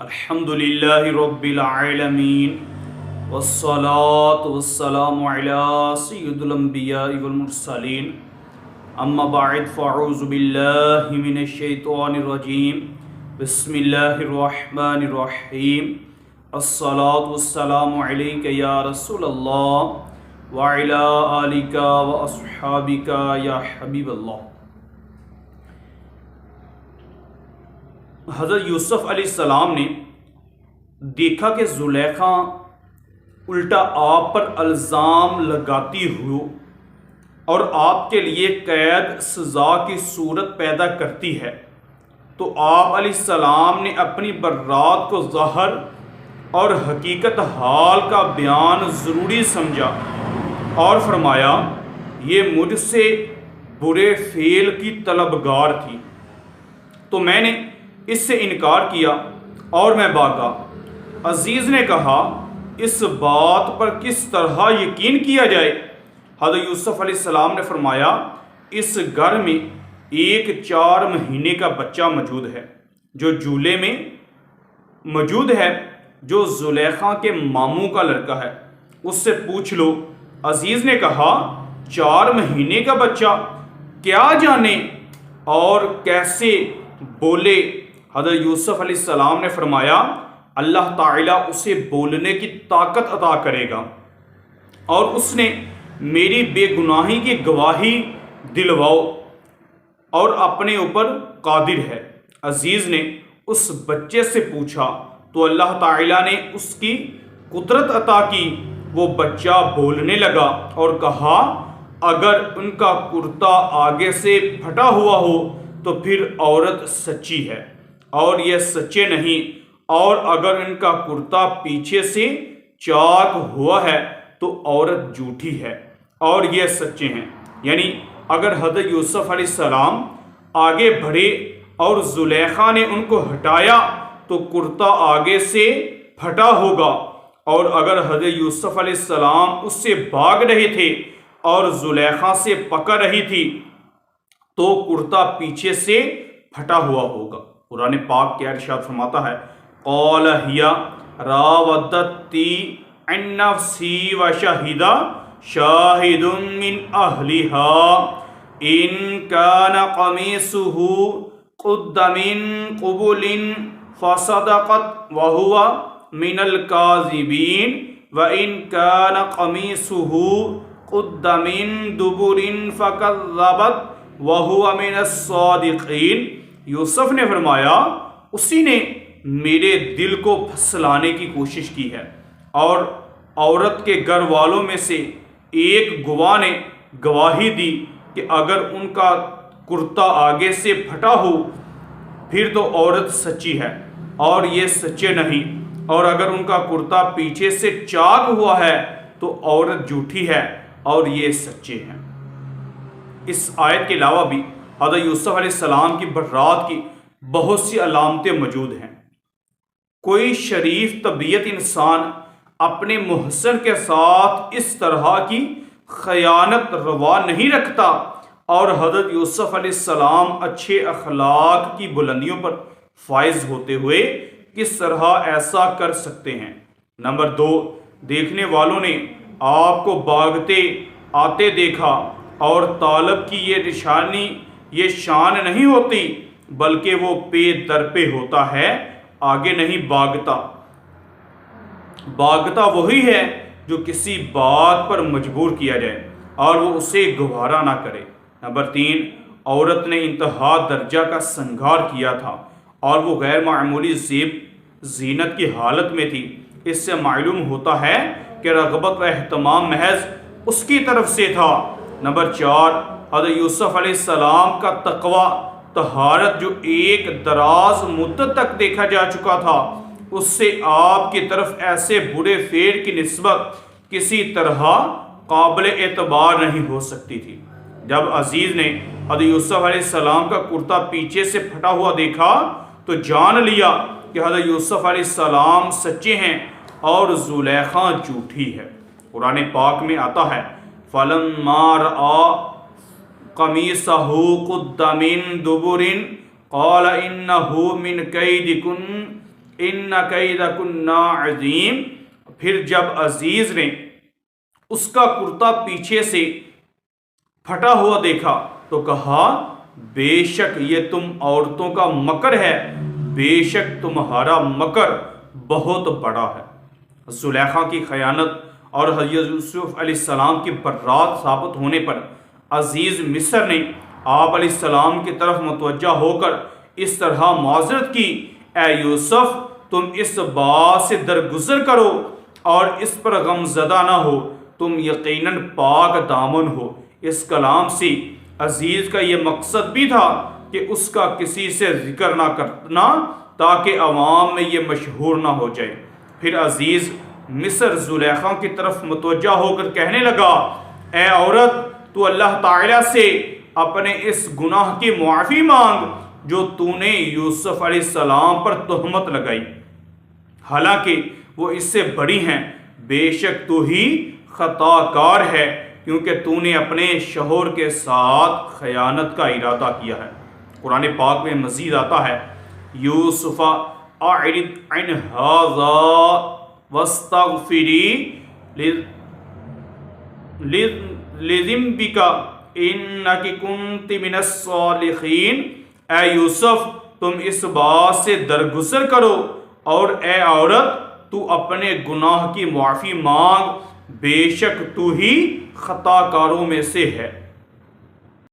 الحمد للہ رب العالمین والصلاة والسلام علی سید الانبیاء والمرسلین اما بعد فاعوذ باللہ من الشیطان الرجیم بسم اللہ الرحمن الرحیم الصلاة والسلام علیک یا رسول اللہ وعلی آلک واصحابک یا حبیب اللہ۔ حضرت یوسف علیہ السلام نے دیکھا کہ زلیخا الٹا آپ پر الزام لگاتی ہوئی اور آپ کے لیے قید سزا کی صورت پیدا کرتی ہے، تو آپ علیہ السلام نے اپنی برات کو ظاہر اور حقیقت حال کا بیان ضروری سمجھا اور فرمایا یہ مجھ سے برے فعل کی طلبگار تھی، تو میں نے اس سے انکار کیا اور میں بھاگا۔ عزیز نے کہا اس بات پر کس طرح یقین کیا جائے؟ حضرت یوسف علیہ السلام نے فرمایا اس گھر میں ایک 4 مہینے کا بچہ موجود ہے جو جھولے میں موجود ہے، جو زلیخا کے ماموں کا لڑکا ہے، اس سے پوچھ لو۔ عزیز نے کہا 4 مہینے کا بچہ کیا جانے اور کیسے بولے؟ حضرت یوسف علیہ السلام نے فرمایا اللہ تعالیٰ اسے بولنے کی طاقت عطا کرے گا اور اس نے میری بے گناہی کی گواہی دلواؤ اور اپنے اوپر قادر ہے۔ عزیز نے اس بچے سے پوچھا تو اللہ تعالیٰ نے اس کی قدرت عطا کی، وہ بچہ بولنے لگا اور کہا اگر ان کا کرتا آگے سے پھٹا ہوا ہو تو پھر عورت سچی ہے اور یہ سچے نہیں، اور اگر ان کا کرتا پیچھے سے چاک ہوا ہے تو عورت جھوٹی ہے اور یہ سچے ہیں۔ یعنی اگر حضرت یوسف علیہ السلام آگے بڑھے اور زلیخا نے ان کو ہٹایا تو کرتا آگے سے پھٹا ہوگا، اور اگر حضرت یوسف علیہ السلام اس سے بھاگ رہے تھے اور زلیخا سے پکڑ رہی تھی تو کرتا پیچھے سے پھٹا ہوا ہوگا۔ قرآن پاک کیا ارشاد فرماتا ہے قال ہی راودتی عن نفسی وشہد شاہد من اہلها ان کان قمیصہ قد من قبل فصدقت وہو من الکاذبین وان کان قمیصہ قد من دبر فکذبت وہو من الصادقین۔ یوسف نے فرمایا اسی نے میرے دل کو پھسلانے کی کوشش کی ہے، اور عورت کے گھر والوں میں سے ایک گواہ نے گواہی دی کہ اگر ان کا کرتا آگے سے پھٹا ہو پھر تو عورت سچی ہے اور یہ سچے نہیں، اور اگر ان کا کرتا پیچھے سے چاک ہوا ہے تو عورت جھوٹی ہے اور یہ سچے ہیں۔ اس آیت کے علاوہ بھی حضرت یوسف علیہ السلام کی برات کی بہت سی علامتیں موجود ہیں۔ کوئی شریف طبیعت انسان اپنے محسن کے ساتھ اس طرح کی خیانت روا نہیں رکھتا، اور حضرت یوسف علیہ السلام اچھے اخلاق کی بلندیوں پر فائز ہوتے ہوئے کس طرح ایسا کر سکتے ہیں؟ نمبر 2، دیکھنے والوں نے آپ کو بھاگتے آتے دیکھا، اور طالب کی یہ شان نہیں ہوتی بلکہ وہ پے در پہ ہوتا ہے، آگے نہیں بھاگتا۔ بھاگتا وہی ہے جو کسی بات پر مجبور کیا جائے اور وہ اسے گوارا نہ کرے۔ نمبر 3، عورت نے انتہا درجہ کا سنگار کیا تھا اور وہ غیر معمولی زیب زینت کی حالت میں تھی۔ اس سے معلوم ہوتا ہے کہ رغبت و اہتمام محض اس کی طرف سے تھا۔ نمبر 4، حضرت یوسف علیہ السلام کا تقوی طہارت جو ایک دراز مدت تک دیکھا جا چکا تھا، اس سے آپ کی طرف ایسے برے فعل کی نسبت کسی طرح قابل اعتبار نہیں ہو سکتی تھی۔ جب عزیز نے حضرت یوسف علیہ السلام کا کرتا پیچھے سے پھٹا ہوا دیکھا تو جان لیا کہ حضرت یوسف علیہ السلام سچے ہیں اور زلیخا جھوٹی ہے۔ قرآن پاک میں آتا ہے فَلَمَّا رَأَىٰ قَمِيصَهُ قُدَّ مِن دُبُرٍ قَالَ إِنَّهُ مِن كَيْدِكُنَّ ان کیدکن عظیم، پھر جب عزیز نے اس کا کرتا پیچھے سے پھٹا ہوا دیکھا تو کہا بے شک یہ تم عورتوں کا مکر ہے، بے شک تمہارا مکر بہت بڑا ہے۔ زلیخا کی خیانت اور حضرت یوسف علیہ السلام کی برات ثابت ہونے پر عزیز مصر نے آپ علیہ السلام کی طرف متوجہ ہو کر اس طرح معذرت کی، اے یوسف تم اس بات سے درگزر کرو اور اس پر غم زدہ نہ ہو، تم یقیناً پاک دامن ہو۔ اس کلام سے عزیز کا یہ مقصد بھی تھا کہ اس کا کسی سے ذکر نہ کرنا تاکہ عوام میں یہ مشہور نہ ہو جائے۔ پھر عزیز مصر زلیخا کی طرف متوجہ ہو کر کہنے لگا، اے عورت تو اللہ تعالیٰ سے اپنے اس گناہ کی معافی مانگ جو تو نے یوسف علیہ السلام پر تہمت لگائی، حالانکہ وہ اس سے بڑی ہیں، بے شک تو ہی خطا کار ہے کیونکہ تو نے اپنے شوہر کے ساتھ خیانت کا ارادہ کیا ہے۔ قرآن پاک میں مزید آتا ہے یوسف اعرض عن ھذا واستغفری لذنبک انک کنت من الصالحین، اے یوسف تم اس بات سے درگزر کرو اور اے عورت تو اپنے گناہ کی معافی مانگ، بے شک تو ہی خطا کاروں میں سے ہے۔